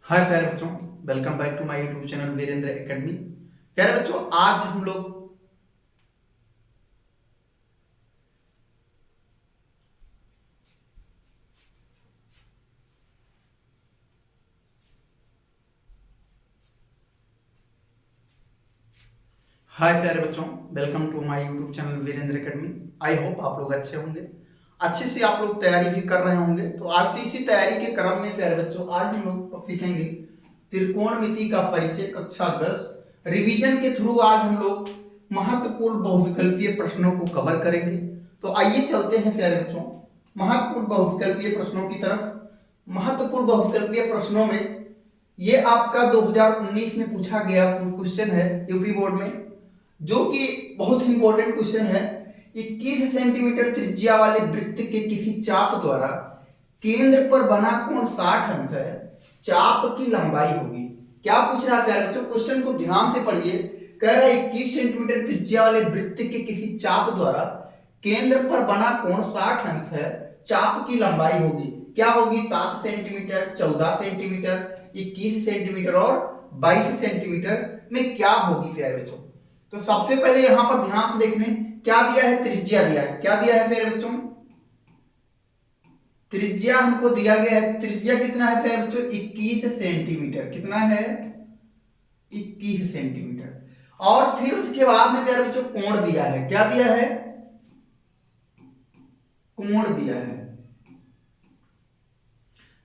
हाय प्यारे बच्चों, welcome back to my YouTube channel Virendra Academy. प्यारे बच्चों, आज हम लोग हाय प्यारे बच्चों, welcome to my YouTube channel Virendra academy. I hope आप लोग अच्छे होंगे, अच्छे से आप लोग तैयारी भी कर रहे होंगे। तो आज तो इसी तैयारी के क्रम में प्यारे बच्चों आज हम लोग सीखेंगे त्रिकोणमिति का परिचय कक्षा 10 रिवीजन के थ्रू। आज हम लोग महत्वपूर्ण बहुविकल्पीय प्रश्नों को कवर करेंगे। तो आइए चलते हैं प्यारे बच्चों महत्वपूर्ण बहुविकल्पीय प्रश्नों की तरफ। महत्वपूर्ण बहुविकल्पीय प्रश्नों में ये आपका 2019 में पूछा गया क्वेश्चन है यूपी बोर्ड में, जो कि बहुत इंपॉर्टेंट क्वेश्चन है। 21 सेंटीमीटर त्रिज्या वाले वृत्त के किसी चाप द्वारा केंद्र पर बना कोण 60 अंश है, चाप की लंबाई होगी। क्या पूछ रहा है प्यारे बच्चों, क्वेश्चन को ध्यान से पढ़िए। कह रहा है 21 सेंटीमीटर त्रिज्या वाले वृत्त के किसी चाप द्वारा केंद्र पर बना कोण 60 अंश है, चाप की लंबाई होगी। क्या होगी? 7 सेंटीमीटर, 14 सेंटीमीटर, 21 सेंटीमीटर और 22 सेंटीमीटर में क्या होगी प्यारे बच्चों? तो सबसे पहले यहां पर ध्यान से देखने क्या दिया है, त्रिज्या दिया है। क्या दिया है प्यारे बच्चों? त्रिज्या हमको दिया गया है। त्रिज्या कितना है प्यारे बच्चों? 21 सेंटीमीटर। कितना है? 21 सेंटीमीटर। और फिर उसके बाद में प्यारे बच्चों कोण दिया है। क्या दिया है? कोण दिया है।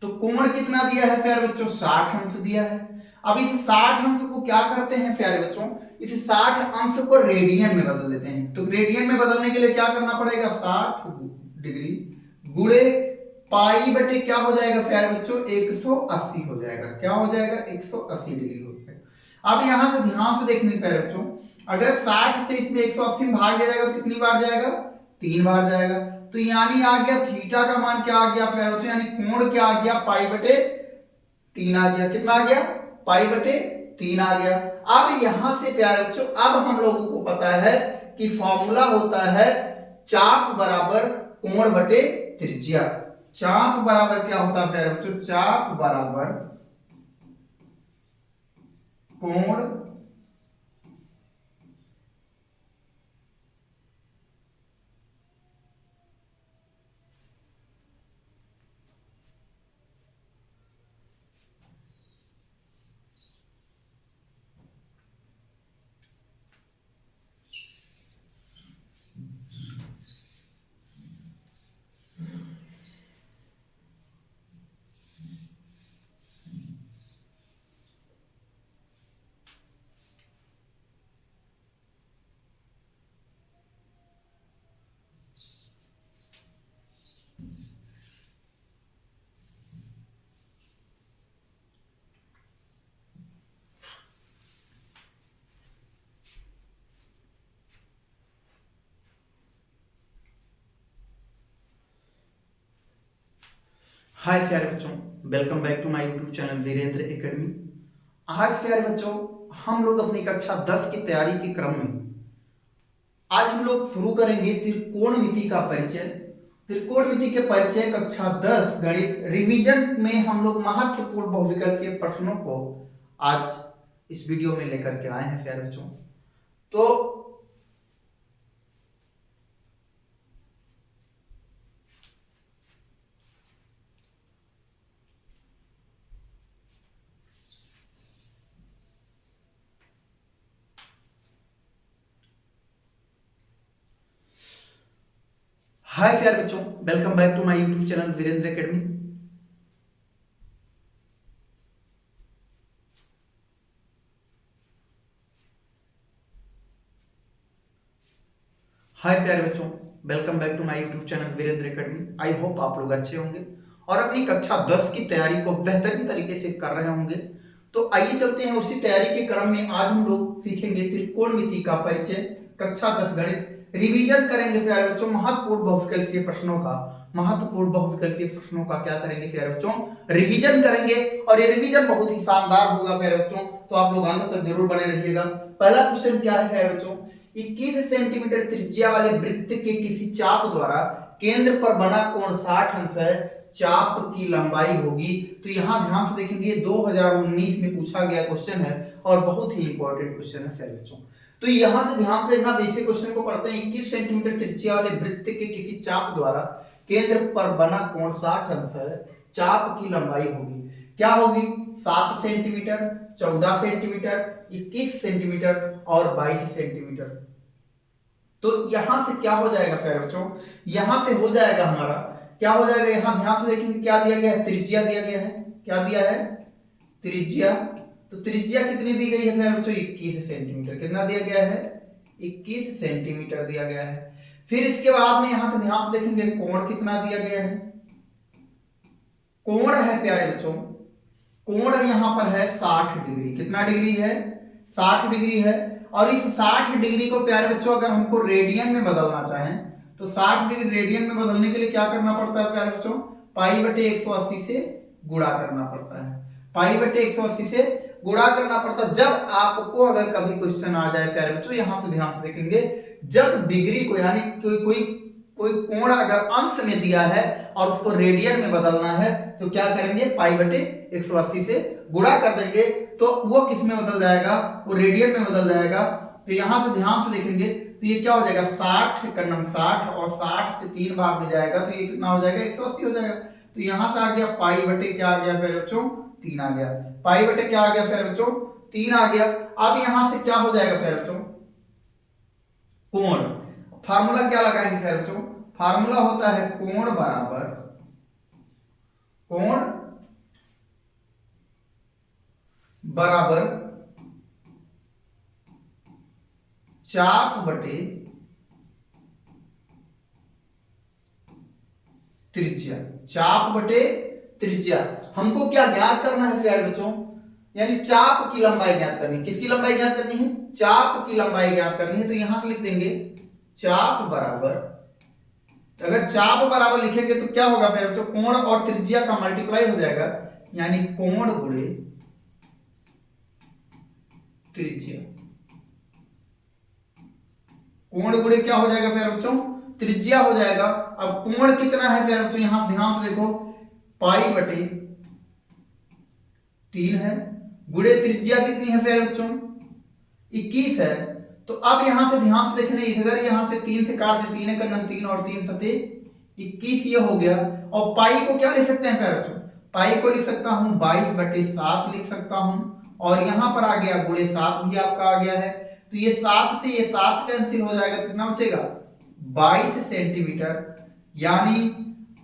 तो कोण कितना दिया है प्यारे बच्चों? 60 अंश दिया है। अब इस 60 अंश को क्या करते हैं प्यारे बच्चों? इस 60 अंश को रेडियन में बदल देते हैं। तो रेडियन में बदलने के लिए क्या करना पड़ेगा? 60 डिग्री गुणे पाई बटे क्या हो जाएगा प्यारे बच्चों? 180 हो जाएगा। क्या हो जाएगा? 180 डिग्री हो जाएगा। अब यहां से ध्यान से देखने प्यारे बच्चों, अगर 60 से इसमें 180 में भाग दिया जाएगा तो कितनी बार जाएगा? 3 बार जाएगा। तो यानी आ गया थीटा का मान क्या आ गया प्यारे बच्चों? यानी कोण क्या आ गया? पाई बटे 3 आ गया। कितना आ गया? पाई बटे 3 आ गया। अब यहां से प्यारे बच्चों अब हम लोगों को पता है कि फॉर्मूला होता है चाप बराबर कोण बटे त्रिज्या। चाप बराबर क्या होता है प्यारे बच्चों? चाप बराबर कोण हाय प्यारे बच्चों, welcome back to my YouTube channel Virendra Academy. आज प्यारे बच्चों हम लोग अपनी कक्षा 10 की तैयारी के क्रम में आज हम लोग शुरू करेंगे त्रिकोणमिति का परिचय। त्रिकोणमिति के परिचय कक्षा 10 गणित रिवीजन में हम लोग महत्वपूर्ण बहुविकल्पीय प्रश्नों को आज इस वीडियो में लेकर के आए हैं प्यारे बच्चों। तो हाय प्यारे बच्चों, welcome back to my YouTube channel Virendra academy. Hi प्यारे बच्चों, welcome back to my YouTube channel Virendra academy. I hope आप लोग अच्छे होंगे और अपनी कक्षा 10 की तैयारी को बेहतरीन तरीके से कर रहे होंगे। तो आइए चलते हैं उसी तैयारी के क्रम में। आज हम लोग सीखेंगे त्रिकोणमिति का परिचय कक्षा 10 गणित रिवीजन करेंगे प्यारे बच्चों। महत्वपूर्ण बहुविकल्पीय प्रश्नों का क्या करेंगे प्यारे बच्चों? रिवीजन करेंगे। और ये रिवीजन बहुत ही शानदार होगा प्यारे बच्चों, तो आप लोग अंत तक जरूर बने रहिएगा। पहला क्वेश्चन क्या है प्यारे बच्चों? 21 सेंटीमीटर त्रिज्या वाले वृत्त के किसी चाप द्वारा केंद्र पर बना कोण 60 अंश है, चाप की लंबाई होगी। तो यहां ध्यान से देखेंगे 2019 में पूछा गया क्वेश्चन है और बहुत ही इंपॉर्टेंट क्वेश्चन है प्यारे बच्चों। तो यहां से ध्यान से देखना, बेसिक क्वेश्चन को पढ़ते हैं। 21 सेंटीमीटर त्रिज्या वाले वृत्त के किसी चाप द्वारा केंद्र पर बना कोण 60 अंश है, चाप की लंबाई होगी, क्या होगी? 7 सेंटीमीटर, 14 सेंटीमीटर, 21 सेंटीमीटर और 22 सेंटीमीटर। तो यहां से क्या हो जाएगा प्यारे बच्चों? यहां से हो जाएगा हमारा, क्या हो जाएगा? यहां ध्यान से देखेंगे क्या दिया गया है, त्रिज्या दिया गया है। क्या दिया है? त्रिज्या। तो त्रिज्या कितनी दी गई है प्यारे बच्चों? 21 सेंटीमीटर। कितना दिया गया है? 21 सेंटीमीटर दिया गया है। फिर इसके बाद में यहां से ध्यान से देखेंगे कोण कितना दिया गया है। कोण है प्यारे बच्चों, कोण यहां पर है 60 डिग्री। कितना डिग्री है? 60 डिग्री है। और इस 60 डिग्री को प्यारे बच्चों अगर हमको रेडियन में बदलना चाहें तो 60 डिग्री रेडियन में बदलने के लिए क्या करना पड़ता है प्यारे बच्चों? पाई बटे 180 से गुणा करना पड़ता है। पाई बटे 180 से गुणा करना पड़ता है। जब आपको अगर कभी क्वेश्चन आ जाए प्यारे बच्चों, यहां से ध्यान से देखेंगे, जब डिग्री को यानी कोई कोण अगर अंश में दिया है और उसको रेडियन में बदलना है तो क्या करेंगे? पाई बटे 180 से गुणा कर देंगे तो वो किस में बदल जाएगा? वो रेडियन में बदल जाएगा। तो यहां से ध्यान से देखेंगे तो ये क्या हो जाएगा? 60 का नम 60 और 60 से 3 भाग में जाएगा तो ये कितना हो जाएगा? 180 हो जाएगा। तो यहां से आ गया पाई बटे क्या आ गया फिर बच्चों? 3 आ गया। पाई बटे क्या आ गया फिर बच्चों? 3 आ गया। अब यहां से क्या हो जाएगा फिर बच्चों? कोण। फार्मूला क्या लगाएंगे फिर बच्चों? फार्मूला होता है कोण बराबर चाप बटे त्रिज्या। चाप बटे त्रिज्या। हमको क्या ज्ञात करना है प्यारे बच्चों? यानी चाप की लंबाई ज्ञात करनी है। किसकी लंबाई ज्ञात करनी है? चाप की लंबाई ज्ञात करनी है। तो यहां से लिख देंगे चाप बराबर, तो अगर चाप बराबर लिखेंगे तो क्या होगा फिर बच्चों? कोण और त्रिज्या का मल्टीप्लाई हो जाएगा, यानी कोण गुणे त्रिज्या। कोण गुणे क्या हो जाएगा फिर बच्चों? त्रिज्या हो जाएगा। अब कोण कितना है फिर बच्चों? यहां ध्यान से देखो, पाई बटे 3 है, गुणे त्रिज्या कितनी है फिर बच्चों? 21 है। तो अब यहां से ध्यान से देखने, इधर यहां से 3 से काट दे, 3 का 3 और 3 सते 21 ये हो गया। और पाई को क्या लिख सकते हैं फिर बच्चों? पाई को लिख सकता हूं 22 बटे 7 लिख सकता हूं। और यहां पर आ गया गुणे 7 भी आपका आ गया है। तो ये 7 से ये 7 कैंसिल हो जाएगा तो कितना बचेगा? 22 सेंटीमीटर। यानी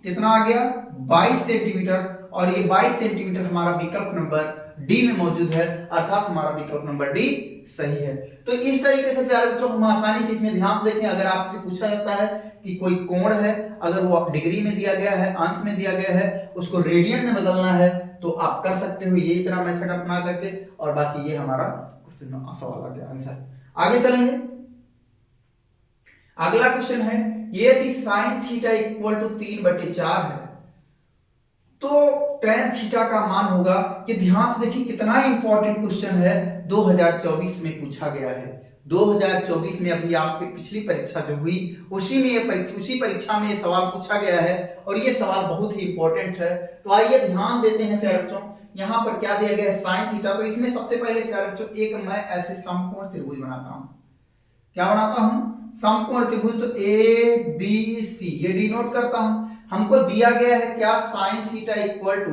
कितना आ गया? 22 सेंटीमीटर। और ये 22 सेंटीमीटर हमारा विकल्प नंबर डी में मौजूद है, अर्थात हमारा विकल्प नंबर डी सही है। तो इस तरीके से प्यारे बच्चों हम आसानी से इसमें ध्यान से देखें, अगर आपसे पूछा जाता है कि कोई कोण है, अगर वो डिग्री में दिया गया है, अंश में दिया गया है, उसको रेडियन में बदलना है तो आप कर सकते हो ये तरह मेथड अपना करके। और बाकी ये हमारा क्वेश्चन सवाल आ गया आंसर। आगे चलेंगे। अगला क्वेश्चन है, ये यदि साइन थीटा इक्वल टू 3/4 है तो tan थीटा का मान होगा। ये ध्यान से देखिए कितना इंपॉर्टेंट क्वेश्चन है, 2024 में पूछा गया है। 2024 में अभी आपकी पिछली परीक्षा जो हुई उसी परीक्षा में ये सवाल पूछा गया है और ये सवाल बहुत ही इंपॉर्टेंट है। तो आइए ध्यान देते हैं प्यारे बच्चों, यहाँ पर क्या दिया गया है? Sine theta. तो इसमें सबसे पहले प्यारे बच्चों एक मैं ऐसे समकोण त्रिभुज बनाता हूँ। क्या बनाता हूँ? समकोण त्रिभुज। तो ए बी सी ये डिनोट करता हूं। हमको दिया गया है क्या? साइन थीटा इक्वल टू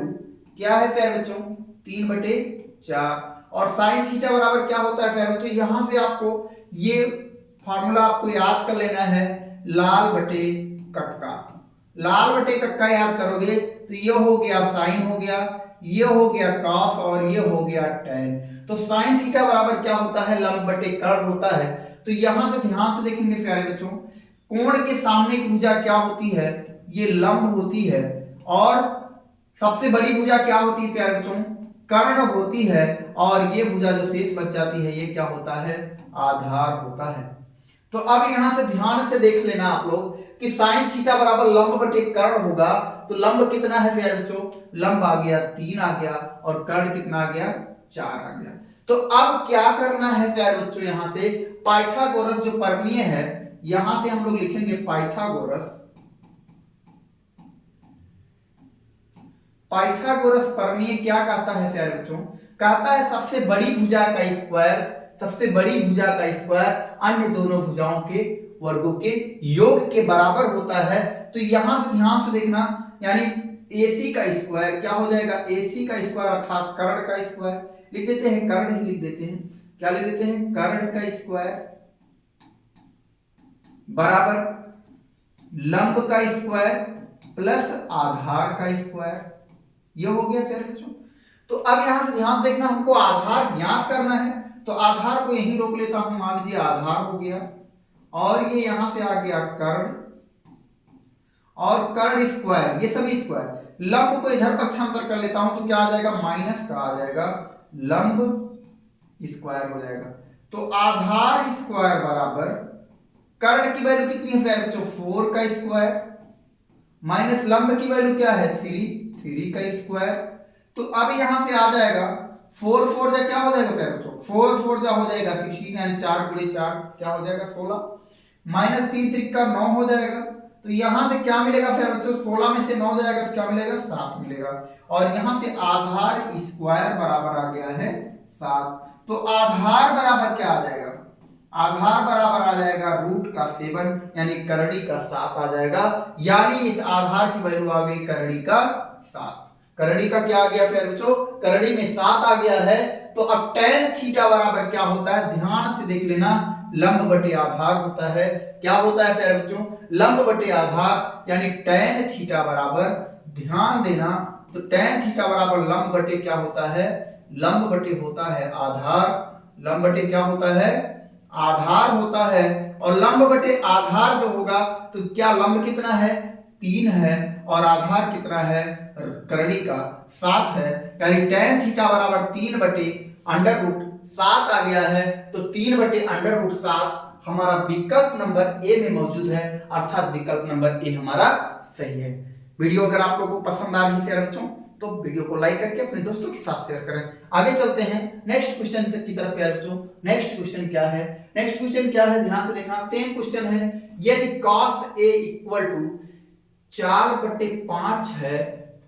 क्या है प्यारे बच्चों? 3/4। और साइन थीटा बराबर क्या होता है प्यारे बच्चों? यहां से आपको ये फार्मूला आपको याद कर लेना है, लाल बटे कक्का। लाल बटे कक्का याद करोगे तो ये हो गया साइन हो गया, ये हो गया कॉस और ये हो गया टैन। तो साइन थीटा बराबर क्या होता है? लंब बटे कर्ण होता है। तो यहां से ध्यान से देखेंगे प्यारे बच्चों, कोण के सामने की भुजा क्या होती है? ये लंब होती है। और सबसे बड़ी भुजा क्या होती है प्यारे बच्चों? कर्ण होती है। और ये भुजा जो शेष बच जाती है ये क्या होता है? आधार होता है। तो अब यहां से ध्यान से देख लेना आप लोग कि साइन थीटा बराबर लंब बटे कर्ण होगा। तो लंब कितना है प्यारे बच्चों? लंब आ गया 3 आ गया और कर्ण कितना आ गया? 4 आ गया। तो अब क्या करना है प्यारे बच्चों? यहां से पाइथागोरस जो प्रमेय है, यहां से हम लोग लिखेंगे पाइथागोरस पाइथागोरस प्रमेय क्या कहता है प्यारे बच्चों? कहता है सबसे बड़ी भुजा का स्क्वायर, सबसे बड़ी भुजा का स्क्वायर अन्य दोनों भुजाओं के वर्गों के योग के बराबर होता है। तो यहां से ध्यान से देखना, यानी AC का स्क्वायर क्या हो जाएगा? AC का स्क्वायर अर्थात कर्ण का स्क्वायर, लिख देते हैं कर्ण ही लिख देते हैं, क्या लिख देते हैं? कर्ण का स्क्वायर बराबर लंब का स्क्वायर प्लस आधार का स्क्वायर, ये हो गया प्यारे बच्चों। तो अब यहां से ध्यान देखना, हमको आधार ज्ञात करना है, तो आधार को यहीं रोक लेता हूं, मान लीजिए आधार हो गया, और ये यहां से आ गया कर्ण, और कर्ण स्क्वायर, ये सभी स्क्वायर। लंब को इधर पक्षांतर कर लेता हूं, तो क्या आ जाएगा? माइनस का आ जाएगा, लंब स्क्वायर हो जाएगा। तो आधार स्क्वायर बराबर कर्ण की वैल्यू कितनी है प्यारे बच्चों? 4 का स्क्वायर माइनस लंब की वैल्यू क्या है? 3 का स्क्वायर। तो अब यहां से आ जाएगा 4 4 जा क्या हो जाएगा प्यारे बच्चों? 4 4 जा हो जाएगा 16, यानी 4 गुणे 4 क्या हो जाएगा? 16, माइनस 3 त्रिका 9 हो जाएगा। तो यहां से क्या मिलेगा प्यारे बच्चों? 16 में से 9 जाएगा तो क्या मिलेगा? 7 मिलेगा। और यहां से आधार स्क्वायर बराबर आ गया है 7। तो आधार बराबर क्या आ जाएगा? आधार बराबर आ जाएगा रूट का 7, यानी करड़ी का 7 आ जाएगा, यानी इस आधार की वैल्यू आ गई करड़ी का 7। करड़ी का क्या आ गया प्यारे बच्चों? करड़ी में 7 आ गया है। तो अब tan थीटा बराबर क्या होता है? ध्यान से देख लेना, लंब बटे आधार होता है। क्या होता है प्यारे बच्चों? लंब बटे आधार, यानी tan थीटा बराबर, ध्यान देना, तो tan थीटा बराबर लंब बटे क्या होता है? लंब बटे होता है आधार। लंब बटे क्या होता है? आधार होता है। और लंब बटे आधार जो होगा, तो क्या लंब कितना है? 3 है, और आधार कितना है? करड़ी का 7 है, यानी tan थीटा बराबर 3 बटे अंडर रूट 7 आ गया है। तो 3 बटे अंडर रूट 7 हमारा विकल्प नंबर ए में मौजूद है, अर्थात विकल्प नंबर ए हमारा सही है। वीडियो अगर आप लोगों को पसंद आ रही है प्यारे बच्चों, तो वीडियो को लाइक करके अपने दोस्तों के साथ शेयर करें। आगे चलते हैं नेक्स्ट क्वेश्चन की तरफ प्यारे बच्चों। नेक्स्ट क्वेश्चन क्या है? नेक्स्ट क्वेश्चन क्या है? ध्यान से देखना, सेम क्वेश्चन है। यदि cos a इक्वल टू 4/5 है,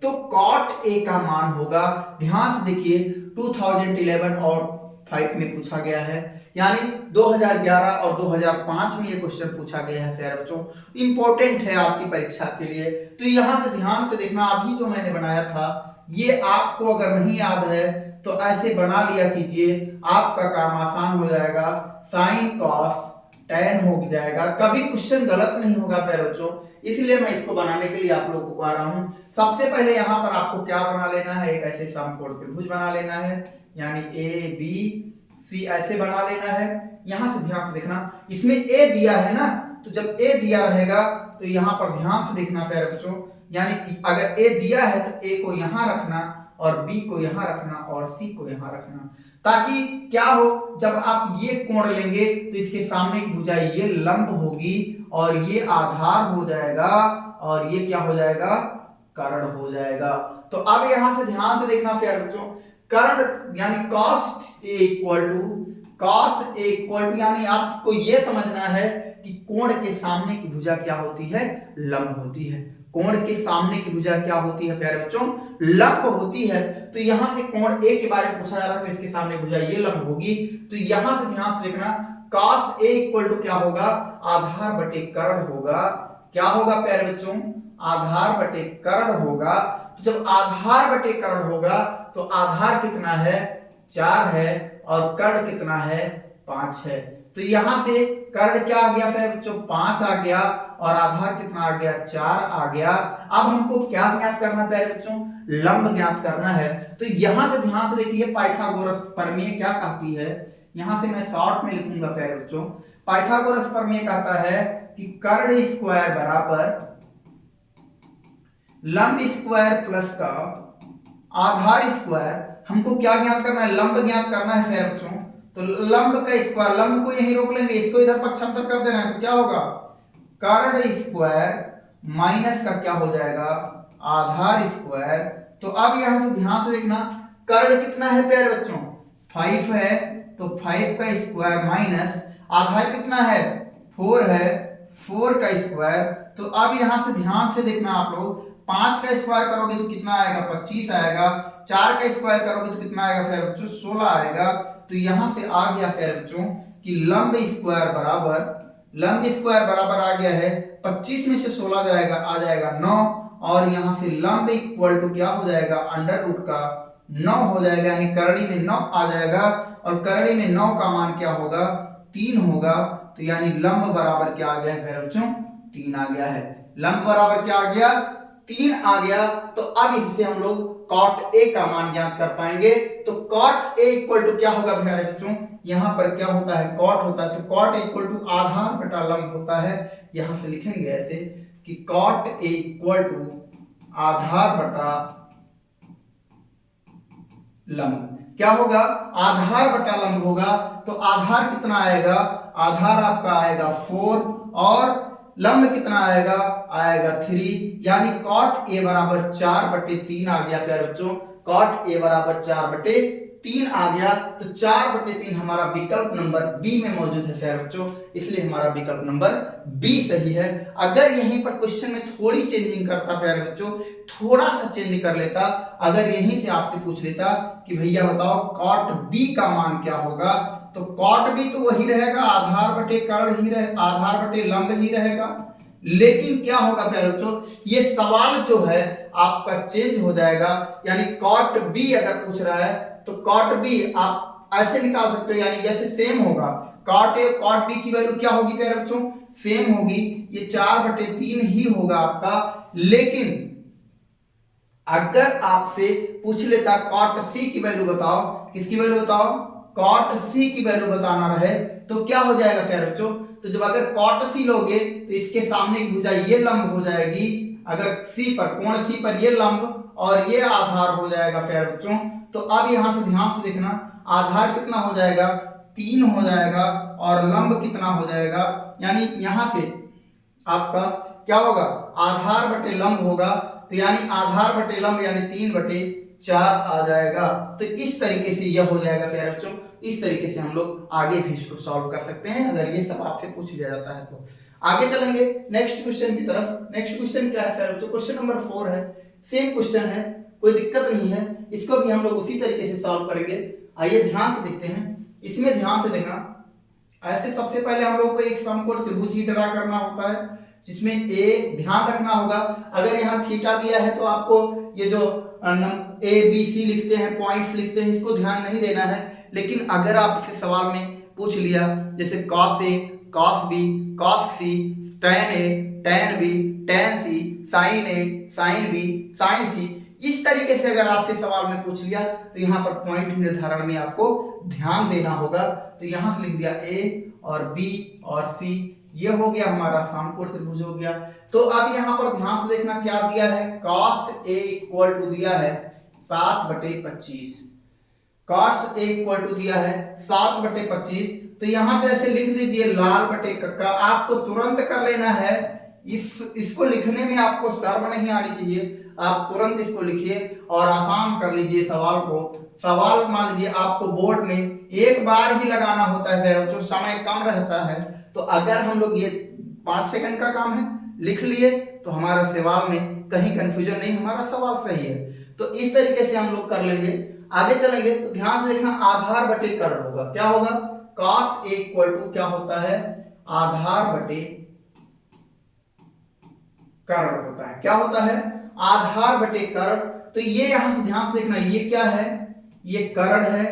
तो cot a का मान होगा। ध्यान से देखिए, 2011 और 5 में पूछा गया है, यानी 2011 और 2005 में ये क्वेश्चन पूछा गया है प्यारे बच्चों, इंपॉर्टेंट है आपकी परीक्षा के लिए। तो यहां से ध्यान से देखना, अभी जो मैंने बनाया था, ये आपको अगर नहीं याद है तो ऐसे बना लिया कीजिए, आपका काम आसान हो जाएगा। साइन कॉस tan हो जाएगा, कभी क्वेश्चन गलत नहीं होगा प्यारे बच्चों, इसलिए मैं इसको बनाने के लिए आप लोगों को आ रहा हूं। सबसे पहले यहां पर आपको क्या बना लेना है? एक ऐसे समकोण त्रिभुज बना लेना है, यानी ABC ऐसे बना लेना है। यहां से ध्यान से देखना, इसमें A दिया है ना, तो जब A दिया रहेगा तो यहां पर ध्यान से देखना प्यारे बच्चों, यानी अगर A दिया है तो A को यहां रखना, और B को यहां रखना, और C को यहां रखना, ताकि क्या हो, जब आप ये कोण लेंगे तो इसके सामने की भुजा ये लंब होगी, और ये आधार हो जाएगा, और ये क्या हो जाएगा? कर्ण हो जाएगा। तो अब यहां से ध्यान से देखना प्यारे बच्चों, कर्ण यानी cos a इक्वल टू, यानी आपको ये समझना है कि कोण के सामने की भुजा क्या होती है? लंब होती है। कोण के सामने की भुजा क्या होती है प्यारे बच्चों? लंब होती है। तो यहां से कोण A के बारे में पूछा जा रहा है, तो इसके सामने भुजा ये लंब होगी। तो यहां से ध्यान से देखना, cos A इक्वल टू क्या होगा? आधार बटे कर्ण होगा। क्या होगा प्यारे बच्चों? आधार बटे कर्ण होगा। तो जब आधार बटे कर्ण होगा, तो आधार कितना है? 4 है, और कर्ण कितना है? 5 है। तो यहां से कर्ण क्या आ गया फिर बच्चों? 5 आ गया, और आधार कितना आ गया? 4 आ गया। अब हमको क्या ज्ञात करना प्यारे बच्चों? लंब ज्ञात करना है। तो यहां से ध्यान से देखिए, पाइथागोरस प्रमेय क्या कहती है? यहां से मैं शॉर्ट में लिखूंगा प्यारे बच्चों। पाइथागोरस प्रमेय कहता है कि कर्ण स्क्वायर बराबर लंब स्क्वायर प्लस का आधार स्क्वायर। हमको क्या ज्ञात करना है? लंब ज्ञात करना है प्यारे बच्चों। तो लंब का स्क्वायर, लंब को यहीं रोक लेंगे, इसको इधर पक्षांतर कर देना है, तो क्या होगा? कर्ण स्क्वायर माइनस का क्या हो जाएगा? आधार स्क्वायर। तो अब यहां से ध्यान से देखना, कर्ण कितना है प्यारे बच्चों? 5 है, तो 5 का स्क्वायर माइनस आधार कितना है? 4 है, 4 का स्क्वायर। तो अब यहां से ध्यान से देखना आप लोग, 5 का स्क्वायर करोगे तो कितना आएगा 25 आएगा, 4 का स्क्वायर करोगे तो कितना आएगा प्यारे बच्चों 16 आएगा। तो यहां से आ गया प्यारे बच्चों कि लंब स्क्वायर बराबर आ गया है 25 में से 16 जाएगा आ जाएगा 9, और यहां से लंब इक्वल टू क्या हो जाएगा अंडर रूट का 9 हो जाएगा, यानी करड़ी में 9 आ जाएगा, और करड़ी में 9 का मान क्या होगा 3 होगा। तो यानी लंब बराबर क्या आ गया है प्यारे बच्चों 3 आ गया है। लंब बराबर क्या आ गया 3 आ गया। तो अब इससे हम लोग cot a का मान ज्ञात कर पाएंगे। तो cot a इक्वल टू क्या होगा प्यारे बच्चों, यहां पर क्या होता है cot होता है, तो cot इक्वल टू आधार बटा लंब होता है। यहां से लिखेंगे ऐसे कि cot a इक्वल टू आधार बटा लंब। क्या होगा आधार बटा लंब होगा। तो आधार कितना आएगा, आधार आपका आएगा 4 और लंब कितना आएगा 3, यानी cot a बराबर 4/3 आ गया प्यारे बच्चों। cot a बराबर 4/3 आ गया। तो 4/3 हमारा विकल्प नंबर बी में मौजूद है प्यारे बच्चों, इसलिए हमारा विकल्प नंबर बी सही है। अगर यहीं पर क्वेश्चन में थोड़ी चेंजिंग करता प्यारे बच्चों, थोड़ा सा चेंज कर लेता, अगर यहीं से आपसे पूछ लेता कि भैया बताओ cot b का मान क्या होगा, तो cot b तो वही रहेगा आधार बटे कर्ण ही रहे, आधार बटे लंब ही रहेगा। लेकिन क्या होगा प्यारे बच्चों, ये सवाल जो है आपका चेंज हो जाएगा। यानी cot b अगर पूछ रहा है तो cot b आप ऐसे निकाल सकते हो, यानी जैसे सेम होगा cot a cot b की वैल्यू क्या होगी प्यारे बच्चों सेम होगी, ये 4/3 ही होगा आपका। लेकिन अगर आपसे पूछ लेता cot c की वैल्यू बताओ, किसकी वैल्यू बताओ cot c की वैल्यू बताना रहे, तो क्या हो जाएगा प्यारे बच्चों, तो जब अगर cot c लोगे तो इसके सामने की भुजा ये लंब हो जाएगी, अगर c पर कोण c पर ये लंब और ये आधार हो जाएगा प्यारे बच्चों। तो अब यहां से ध्यान से देखना, आधार कितना हो जाएगा 3 हो जाएगा और लंब कितना हो जाएगा, यानी यहां से आपका क्या होगा आधार बटे लंब होगा, तो यानी आधार बटे लंब यानी 3/4 आ जाएगा। तो इस तरीके से यह हो जाएगा प्यारे बच्चों। इस तरीके से हम लोग आगे भी इसको सॉल्व कर सकते हैं अगर ये सब आपसे पूछ लिया जाता है तो। आगे चलेंगे नेक्स्ट क्वेश्चन की तरफ। नेक्स्ट क्वेश्चन क्या है प्यारे बच्चों, क्वेश्चन नंबर 4 है, सेम क्वेश्चन है, कोई दिक्कत नहीं है, इसको भी हम लोग उसी तरीके से सॉल्व करेंगे। आइए ध्यान से देखते हैं, इसमें ध्यान से देखना। ऐसे सबसे पहले हम लोग को एक समकोण त्रिभुज ही ड्रा करना होता है, जिसमें ए ध्यान रखना होगा, अगर यहाँ थीटा दिया है तो आपको ये जो ए बी सी लिखते हैं पॉइंट्स लिखते हैं इसको ध्यान नहीं देना है। लेकिन अगर आपसे सवाल में पूछ लिया जैसे cos a cos b cos c tan a tan b tan c sin a sin b sin c, इस तरीके से अगर आपसे सवाल में पूछ लिया तो यहाँ पर पॉइंट निर्धारण में आपको ध्यान देना होगा। तो यहाँ से लिख दिया a और b और c, ये हो गया हमारा समकोण त्रिभुज हो गया। तो अब यहाँ पर ध्यान से देखना क्या दिया है, cos a इक्वल टू दिया है 7/25, cos a इक्वल टू दिया है 7/25। तो यहां से ऐसे लिख दीजिए लाल बटे कक्का, आपको तुरंत कर लेना है, इसको लिखने में आपको शर्म नहीं आनी चाहिए, आप तुरंत इसको लिखिए और आसान कर लीजिए सवाल को। सवाल मान लीजिए आपको बोर्ड में एक बार ही लगाना होता है, जो समय कम रहता है, तो अगर हम लोग ये 5 सेकंड का काम है लिख लिए तो हमारा सवाल में कहीं कंफ्यूजन नहीं, हमारा सवाल सही है। तो इस तरीके से हम लोग कर लेंगे। आगे चलेंगे तो ध्यान से देखना, आधार बटे कर्ण होगा, क्या होगा cos a इक्वल टू क्या होता है आधार बटे कर्ण होता है, क्या होता है आधार बटे कर्ण। तो ये यहां से ध्यान से देखना, ये क्या है ये कर्ण है,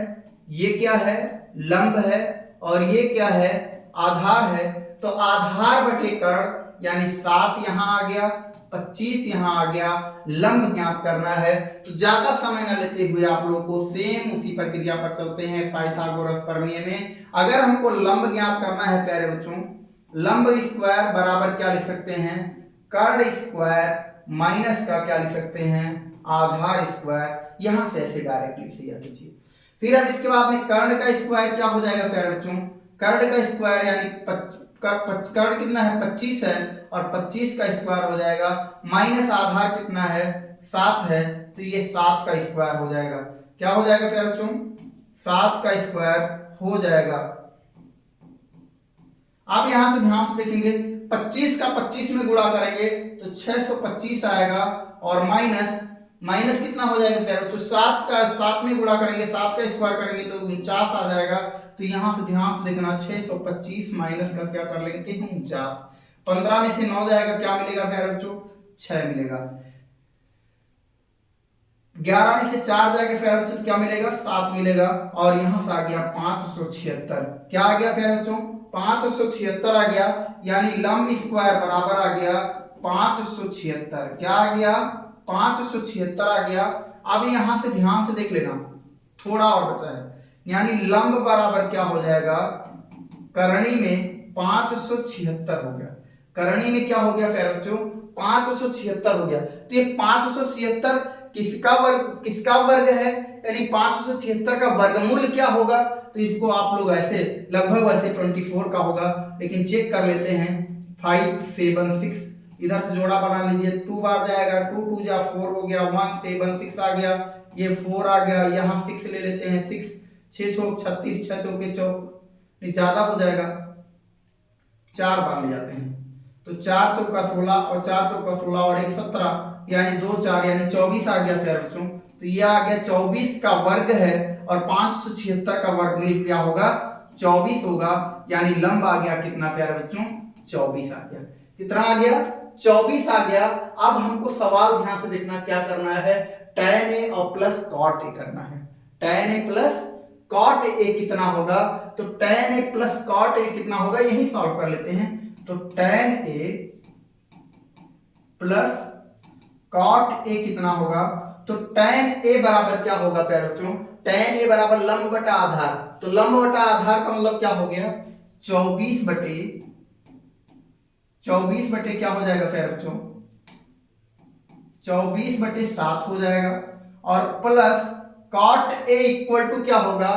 ये क्या है लंब है और ये क्या है आधार है। तो आधार बटे कर्ण यानी 7 यहां आ गया 25 यहां आ गया, लंब ज्ञात करना है। तो ज्यादा समय न लेते हुए आप लोगों को सेम उसी प्रक्रिया पर चलते हैं पाइथागोरस प्रमेय में। अगर हमको लंब ज्ञात करना है प्यारे बच्चों, लंब स्क्वायर बराबर क्या लिख सकते हैं कर्ण स्क्वायर माइनस का क्या लिख सकते हैं आधार स्क्वायर, यहां से ऐसे डायरेक्ट लिख लिया कीजिए। फिर अब इसके बाद में कर्ण का स्क्वायर क्या हो जाएगा प्यारे बच्चों, कर्ण का स्क्वायर यानी कर्ण कितना है 25 है और 25 का स्क्वायर हो जाएगा, माइनस आधार कितना है 7 है, तो ये 7 का स्क्वायर हो जाएगा। क्या हो जाएगा प्यारे बच्चों 7 का स्क्वायर हो जाएगा। अब यहां से ध्यान से देखेंगे 25 का 25 में गुणा करेंगे तो 625 आएगा, और माइनस माइनस कितना हो जाएगा प्यारे बच्चों, 7 का 7 में गुणा करेंगे, 7 का स्क्वायर करेंगे तो 49 आ जाएगा। तो यहाँ से ध्यान से देखना, 625 माइनस का क्या कर लेंगे 49, 15 में से 9 जाएगा, क्या मिलेगा प्यारे बच्चों 6 मिलेगा, 11 में से 4 जाएगा प्यारे बच्चों क्या मिलेगा 7 मिलेगा, और यहाँ से आ गया 576, क्या आ गया प्यारे बच्चों 576 आ गया, यानी लंब स्क्वायर बराबर आ गया 576, क्या आ गया 576 आ गया। अब यहाँ से ध्यान से देख लेना, थोड़ा और बचा है, यानी लंब बराबर क्या हो जाएगा, करणी में 576 हो गया, करणी में क्या हो गया प्यारे बच्चों 576 हो गया। तो ये 576 किसका वर्ग है, यानी 576 का वर्गमूल क्या होगा, तो इसको आप लोग ऐसे लगभग वैसे 24 का होगा, लेकिन चेक कर लेते हैं। 5 7 6 इधर से जोड़ा बना लीजिए, 2 बार जाएगा, 2 2 जा 4 हो गया, 1 7 6 आ गया, ये 4 आ गया, यहाँ 6 ले लेते हैं, 6 6 चौक 36, 6 चौके चौक, ज्यादा हो जाएगा, 4 बार ले जाते हैं, तो 4 चौका 16 और 4 चौका 16 और 1 17, यानी 2 4 यानी 24 आ गया प्यारे बच्चों। तो ये आ गया 24 का वर्ग है, और 576 का वर्गमूल क्या होगा 24 होगा, यानी लंब आ गया कितना प्यारे बच्चों 24 आ गया, कितना आ गया 24 आ गया। अब हमको सवाल ध्यान से देखना, क्या करना है, tan a और प्लस cot a करना है, tan a plus cot a कितना होगा, तो tan a plus cot a कितना होगा, यही सॉल्व कर लेते हैं। तो tan a plus cot a कितना होगा, तो tan a बराबर क्या होगा प्यारे बच्चों, tan a बराबर लंब बटा आधार, तो लंब बटा आधार का मतलब क्या हो गया 24 बटे क्या हो जाएगा प्यारे बच्चों 24 बटे 7 हो जाएगा, और plus cot a equal to क्या होगा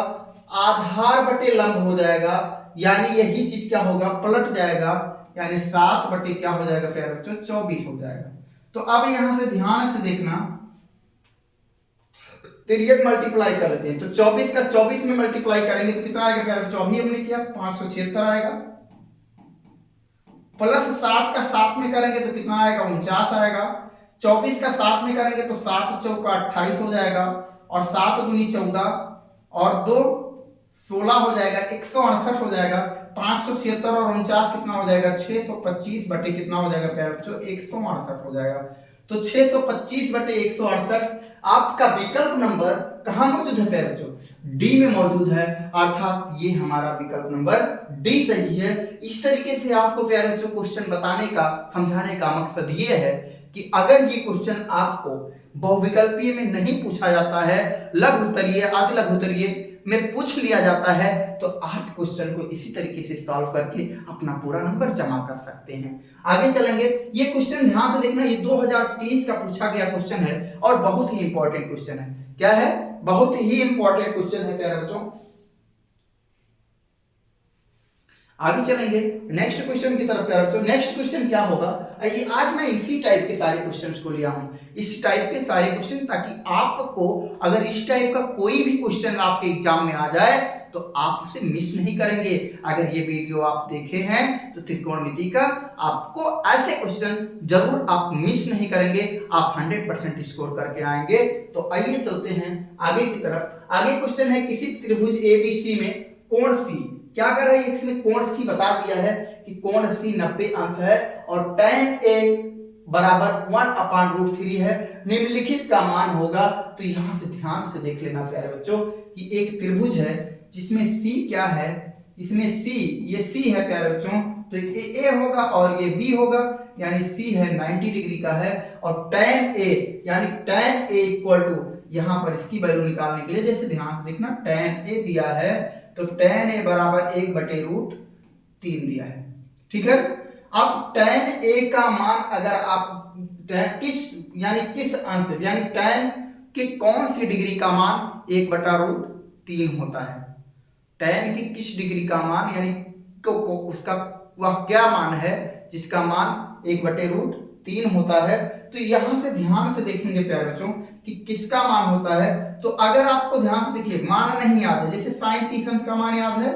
आधार बटे लंब हो जाएगा, यानी यही चीज क्या होगा पलट जाएगा, यानी 7 बटे क्या हो जाएगा प्यारे बच्चों 24 हो जाएगा। तो अब यहां से ध्यान से देखना, तिर्यक मल्टीप्लाई कर लेते हैं, तो 24 का 24 में मल्टीप्लाई करेंगे तो कितना आएगा प्यारे बच्चों, अभी हमने किया 576 आएगा, प्लस 7 का 7 में करेंगे तो कितना आएगा 49 आएगा, 24 का 7 में करेंगे तो 7 चौका 28 हो जाएगा, और 7 दूनी 14 और 2 16 हो जाएगा, 168 हो जाएगा, 576 और 49 कितना हो जाएगा 625 बटे कितना हो जाएगा प्यारे बच्चों 168 हो जाएगा। तो 625 बटे 168 आपका विकल्प नंबर कहां मौजूद है प्यारे बच्चों, डी में मौजूद है, अर्थात ये हमारा विकल्प नंबर डी सही है। इस तरीके से आपको प्यारे बच्चों क्वेश्चन बताने का समझाने का मकसद ये है कि अगर ये क्वेश्चन आपको बहुविकल्पीय में नहीं पूछा जाता है, लघु उत्तरीय अति लघु उत्तरीय में पूछ लिया जाता है, तो आप क्वेश्चन को इसी तरीके से सॉल्व करके अपना पूरा नंबर जमा कर सकते हैं। आगे चलेंगे, ये क्वेश्चन ध्यान से देखना, ये 2023 का पूछा गया क्वेश्चन है और बहुत ही इंपॉर्टेंट क्वेश्चन है। क्या है, बहुत ही इंपॉर्टेंट क्वेश्चन है प्यारे बच्चों। आगे चलेंगे नेक्स्ट क्वेश्चन की तरफ प्यारे बच्चों। नेक्स्ट क्वेश्चन क्या होगा, ये आज मैं इसी टाइप के सारे क्वेश्चंस को लिया हूं, इस टाइप के सारे क्वेश्चन, ताकि आपको अगर इस टाइप का कोई भी क्वेश्चन आपके एग्जाम में आ जाए तो आप उसे मिस नहीं करेंगे। अगर ये वीडियो आप देखे हैं तो त्रिकोणमिति का आपको ऐसे क्वेश्चन जरूर आप मिस नहीं करेंगे, आप 100% स्कोर करके आएंगे। तो आइए चलते हैं आगे की तरफ। आगे क्वेश्चन है, किसी त्रिभुज ABC में कोण C, क्या कर रहा है इसमें कोण C बता दिया है कि कोण C 90 अंश है और tan A बराबर 1/√3 है, निम्नलिखित का मान होगा। तो यहां से ध्यान से देख लेना प्यारे बच्चों कि एक त्रिभुज है जिसमें C क्या है, इसमें C, ये C है प्यारे बच्चों, तो ये A होगा और ये B होगा, यानी C है 90 डिग्री का है, और tan A यानी tan A इक्वल टू, यहां पर इसकी वैल्यू निकालने के लिए जैसे ध्यान से देखना, tan A दिया है तो tan A बराबर 1/√3 दिया है, ठीक है। अब tan A का मान अगर आप किस अंश यानी tan की कौन सी डिग्री का मान 1/√3 होता है, tan की किस डिग्री का मान यानी उसका वह क्या मान है जिसका मान 1/√3 होता है। तो यहां से ध्यान से देखेंगे प्यारे बच्चों कि किसका मान होता है। तो अगर आपको ध्यान से देखिए मान नहीं याद है, जैसे sin 30 अंश का मान याद है,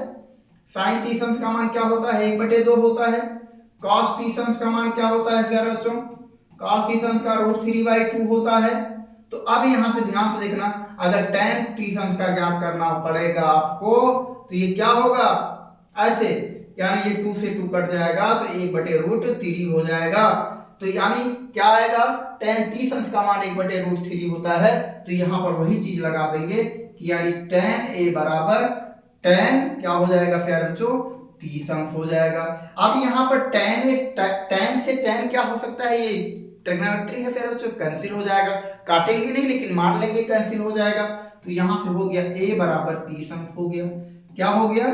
sin 30 अंश का मान क्या होता है 1/2 होता है, cos t का मान क्या होता है प्यारे बच्चों, cos t का √3/2 होता है। तो अब यहां से ध्यान से देखना, अगर tan t का ज्ञात करना पड़ेगा आपको तो ये क्या होगा ऐसे, यानी ये 2 से 2 कट जाएगा तो 1/√3 हो जाएगा। तो यानी क्या आएगा, tan t का मान 1/√3 होता है। तो यहां पर वही चीज लगा देंगे कि यानी tan a बराबर tan क्या हो जाएगा प्यारे बच्चों, t हो जाएगा। अब यहाँ पर tan से tan क्या हो सकता है, ये ट्रिग्नोमेट्री है प्यारे बच्चों, कैंसिल हो जाएगा, काटेंगे नहीं लेकिन मान लेंगे कैंसिल हो जाएगा। तो यहाँ से हो गया a बराबर t हो गया, क्या हो गया,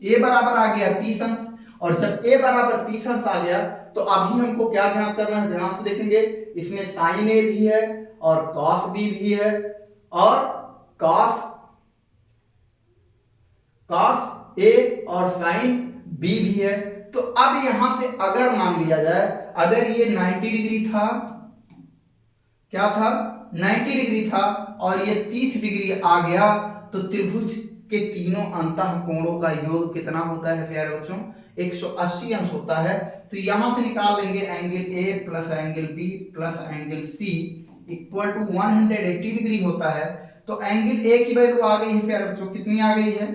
a बराबर आ गया t। और जब a बराबर t आ गया तो अभी हमको क्या ज्ञात करना है, ध्यान से देखेंगे, इसमें sin a भी है और cos b भी है और cos a और sin b भी है। तो अब यहां से अगर मान लिया जाए, अगर ये 90 डिग्री था, क्या था 90 डिग्री था और ये 30 डिग्री आ गया, तो त्रिभुज के तीनों अंतः कोणों का योग कितना होता है प्यारे बच्चों, 180 अंश होता है। तो यहां से निकाल लेंगे angle A plus angle B plus angle C equal to 180 degree होता है। तो एंगल ए की वैल्यू आ गई है प्यारे बच्चों, कितनी आ गई है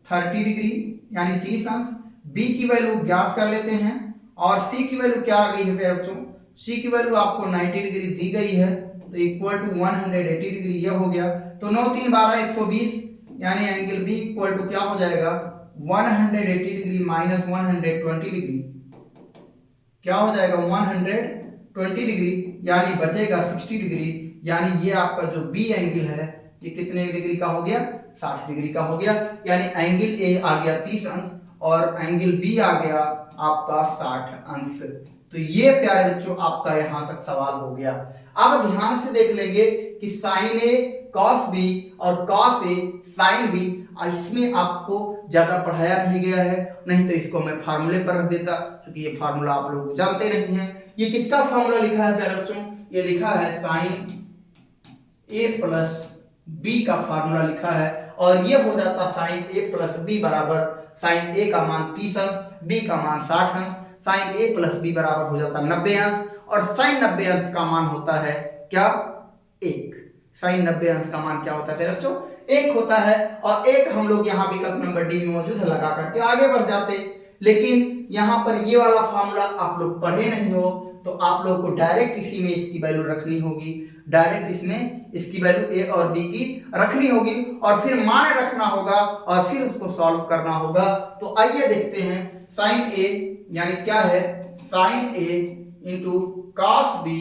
30 डिग्री यानी 30 अंश। बी की वैल्यू ज्ञात कर लेते हैं और सी की वैल्यू क्या आ गई है प्यारे बच्चों, सी की वैल्यू आपको 90 डिग्री दी गई है, तो इक्वल टू 180 डिग्री ये हो गया। तो 9 3 12 120 यानी एंगल बी इक्वल टू क्या हो जाएगा 180 डिग्री माइनस 120 डिग्री, क्या हो जाएगा 120 डिग्री, यानी बचेगा 60 डिग्री। यानी ये आपका जो बी एंगल है ये कितने डिग्री का हो गया, 60 डिग्री का हो गया। यानी एंगल ए आ गया 30 अंश और एंगल बी आ गया आपका 60 अंश। तो ये प्यारे बच्चों आपका यहां तक सवाल हो गया। अब ध्यान से देख लेंगे कि साइन ए कॉस बी और कॉस ए साइन बी, इसमें आपको ज्यादा पढ़ाया नहीं गया है, नहीं तो इसको मैं फार्मूले पर रख देता, क्योंकि ये फार्मूला आप लोग जानते नहीं हैं। ये किसका फार्मूला लिखा है प्यारे बच्चों, ये लिखा है साइन ए प्लस बी का फार्मूला लिखा है और ये हो जाता साइन ए प्लस बी बराबर साइन ए का मान 30 अंश, बी का मान 60 अंश, साइन ए प्लस बी बराबर हो जाता 90 अंश और साइन 90 अंश का मान होता है क्या 1। साइन 90 अंश का मान क्या होता है फिर बच्चों 1 होता है। और 1 हम लोग यहाँ विकल्प नंबर डी में मौजूद है, लगा करके आगे बढ़ जाते। लेकिन यहाँ पर ये वाला फार्मूला आप लोग पढ़े नहीं हो तो आप लोग को डायरेक्ट इसी में इसकी वैल्यू रखनी होगी, डायरेक्ट इसमें इसकी वैल्यू ए और बी की रखनी होगी और फिर मान रखना होगा और फिर उसको सॉल्व करना होगा। तो आइए देखते हैं साइन ए यानी क्या है, sine A into cos B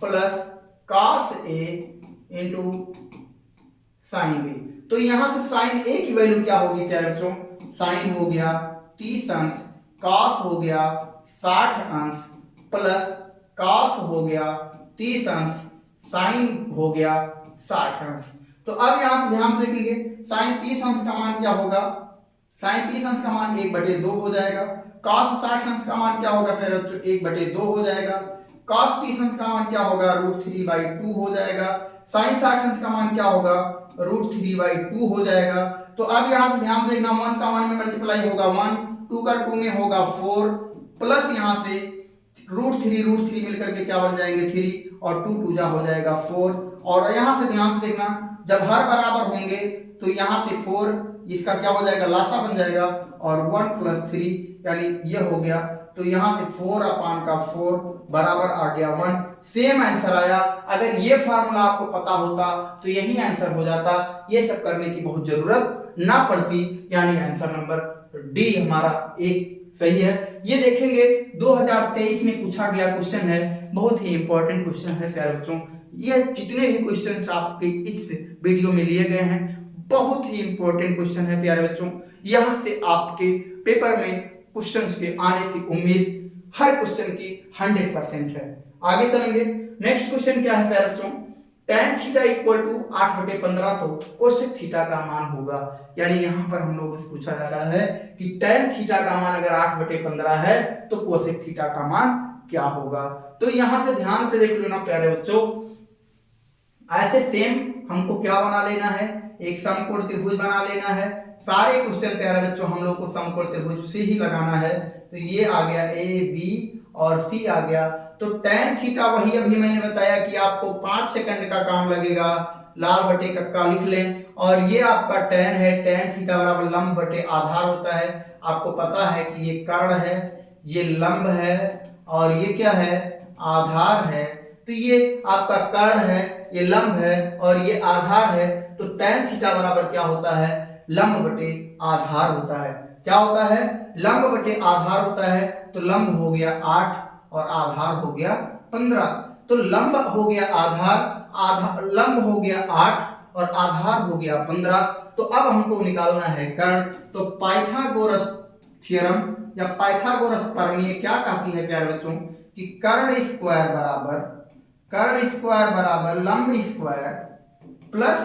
plus cos A into sine B. तो यहां से साइन ए की वैल्यू क्या होगी प्यारे बच्चों, साइन हो गया 30 अंश, कॉस हो गया 60 अंश प्लस कॉस हो गया 30 अंश, साइन हो गया 60 अंश। तो अब यहां से ध्यान से देखेंगे साइन 30 अंश का मान क्या होगा, साइन 30 अंश का मान 1/2 हो जाएगा। कॉस 60 अंश का मान क्या होगा फिर 1/2 हो जाएगा। कॉस 30 अंश का मान क्या होगा √3/2 हो जाएगा। साइन 60 अंश का मान क्या होगा √3/2 हो जाएगा। तो अब यहां से ध्यान से देखना 1 का 1 में मल्टीप्लाई होगा 1, 2 का 2 में होगा 4 प्लस यहां से √3 मिलकर के क्या बन जाएंगे 3 और 2 2 जा हो जाएगा 4। और यहां से ध्यान से देखना जब हर बराबर होंगे तो यहां से 4 इसका क्या हो जाएगा लासा बन जाएगा और 1 + 3 यानी ये हो गया। तो यहां से 4/4 बराबर आ गया 1, सेम आंसर आया। अगर ये फार्मूला आपको पता होता तो यही आंसर हो जाता, ये सब करने की बहुत जरूरत ना पड़ती। यानी आंसर नंबर डी हमारा एक सही है। ये देखेंगे 2023 में पूछा गया क्वेश्चन है, बहुत ही इंपॉर्टेंट क्वेश्चन है प्यारे बच्चों। ये जितने भी क्वेश्चंस आपके इस वीडियो में लिए गए हैं बहुत ही इंपॉर्टेंट क्वेश्चन है प्यारे बच्चों। यहाँ से आपके पेपर में क्वेश्चंस के आने की उम्मीद हर क्वेश्चन की 100% है। आगे चलेंगे, नेक्स्ट क्वेश्चन क्या है प्यारे बच्चों, tan थीटा इक्वल टू 8/15 तो कोसेक थीटा का मान होगा। यानी यहाँ पर हम लोगों से पूछा जा रहा है कि tan थीटा का मान अगर 8/15 है तो कोसेक थीटा का मान क्या होगा। तो यहां से ध्यान से देख लेना प्यारे बच्चों, ऐसे सेम हमको क्या बना लेना है, एक समकोण त्रिभुज बना लेना है। सारे क्वेश्चन प्यारे बच्चों हम लोग को समकोण त्रिभुज से ही लगाना है। तो ये आ गया ए बी और सी आ गया। तो tan थीटा वही अभी मैंने बताया कि आपको 5 सेकंड का काम लगेगा, लाल बटे कक्का लिख लें। और ये आपका tan है, tan थीटा बराबर लंब बटे आधार होता है। आपको पता है कि ये कर्ण है, ये लंब है और ये क्या है, आधार है। तो ये आपका कर्ण है, ये लंब है और ये आधार है। तो tan थीटा बराबर क्या होता है, लंब बटे आधार होता है। क्या होता है, लंब बटे आधार होता है। तो लंब हो गया 8 और आधार हो गया 15। तो लंब हो गया आधार, लंब हो गया 8 और आधार हो गया 15। तो अब हमको निकालना है कर्ण। तो पाइथागोरस थ्योरम या पाइथागोरस प्रमेय क्या कहती है प्यारे बच्चों कि कर्ण स्क्वायर बराबर लंब स्क्वायर प्लस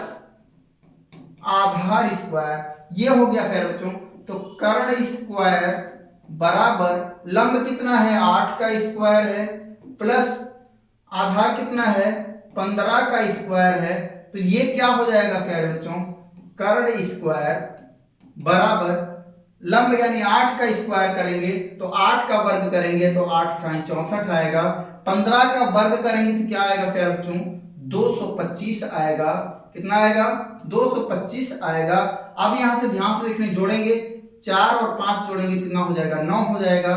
आधार स्क्वायर। ये हो गया प्यारे बच्चों। तो कर्ण स्क्वायर बराबर लंब कितना है, 8 का स्क्वायर है प्लस आधार कितना है, 15 का स्क्वायर है। तो ये क्या हो जाएगा प्यारे बच्चों, कर्ण स्क्वायर बराबर लंब यानी 8 का स्क्वायर करेंगे तो 8 का वर्ग करेंगे तो 8 × 64 आएगा। 15 का वर्ग करेंगे तो क्या आएगा प्यारे बच्चों, 225 आएगा। कितना आएगा, 225 आएगा। अब यहां से ध्यान से देखने, जोड़ेंगे 4 और 5 जोड़ेंगे कितना हो जाएगा, 9 हो जाएगा।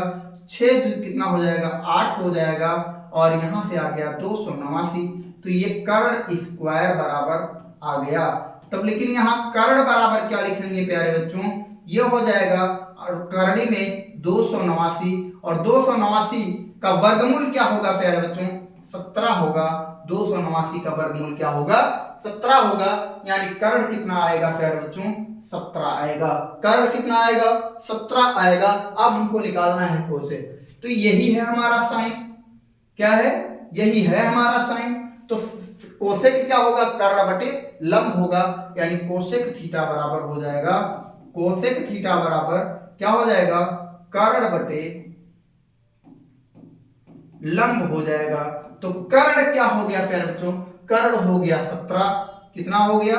6 कितना हो जाएगा, 8 हो जाएगा। और यहां से आ गया 289। तो ये कर्ण स्क्वायर बराबर आ गया। तब लेकिन यहाँ कर्ण बराबर क्या लिखेंगे प्यारे बच्चों, ये हो जाएगा और करणी में 289 और 289 का वर्गमूल क्या होगा प्यारे बच्चों, 17 होगा। 289 का वर्गमूल क्या होगा, 17 होगा। यानी कर्ण कितना आएगा प्यारे बच्चों, 17 आएगा। कर्ण कितना आएगा, 17 आएगा। अब हमको निकालना है कोसेक। तो यही है हमारा साइन, क्या है, यही है हमारा साइन। तो कोसेक क्या होगा, कर्ण बटे लंब होगा। यानी कोसेक थीटा बराबर हो जाएगा, कोसेक थीटा बराबर क्या हो जाएगा, कर्ण बटे लंब हो जाएगा। तो कर्ण क्या हो गया प्यारे बच्चों, कर्ण हो गया 17। कितना हो गया,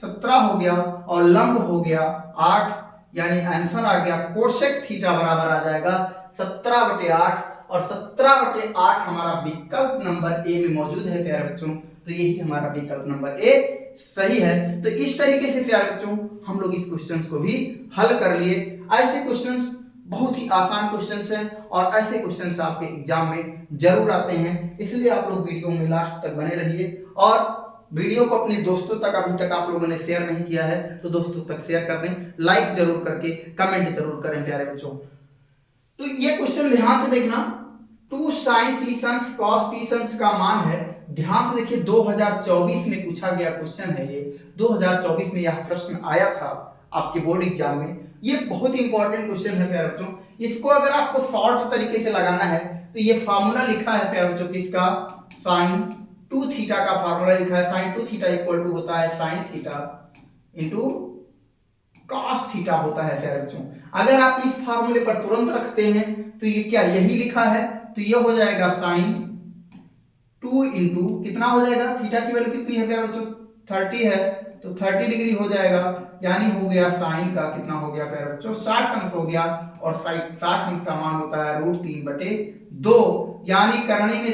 17 हो गया। और लंब हो गया 8। यानी आंसर आ गया कोसेक थीटा बराबर आ जाएगा 17/8। और 17/8 हमारा विकल्प नंबर ए में मौजूद है प्यारे बच्चों। तो यही हमारा विकल्प नंबर ए सही है। तो इस तरीके से प्यारे बच्चों हम लोग इस क्वेश्चन को भी हल कर लिए। ऐसे क्वेश्चंस बहुत ही आसान क्वेश्चंस हैं और ऐसे क्वेश्चंस आपके एग्जाम में जरूर आते हैं। इसलिए आप लोग वीडियो में लास्ट तक बने रहिए। और वीडियो को अपने दोस्तों तक अभी तक आप लोगों ने शेयर नहीं किया है तो दोस्तों तक शेयर कर दें, लाइक जरूर करके कमेंट जरूर करें प्यारे बच्चों। तो ये क्वेश्चन ध्यान से देखना, 2 sin t sons cos t sons का मान है। ध्यान से देखिए 2024 में पूछा गया क्वेश्चन है ये। 2024 में यह प्रश्न आया था आपके बोर्ड एग्जाम में। ये बहुत इंपॉर्टेंट क्वेश्चन है प्यारे बच्चों। इसको अगर आपको शॉर्ट तरीके से लगाना है तो ये फार्मूला लिखा है प्यारे बच्चों किसका, sin 2 थीटा का फार्मूला लिखा है। sin 2 थीटा इक्वल टू होता है sin theta into cos theta होता है प्यारे बच्चों। अगर आप इस फार्मूले पर तुरंत रखते हैं तो ये क्या, यही लिखा है। तो ये हो जाएगा sin 2 इंटू कितना हो जाएगा, थीटा की वैल्यू कितनी है प्यारे बच्चों, 30 है। तो 30 डिग्री हो जाएगा। यानी हो गया साइन का कितना हो गया प्यारे बच्चों, 60 अंश हो गया। और 60 अंश का मान होता है √3/2। यानी करणी में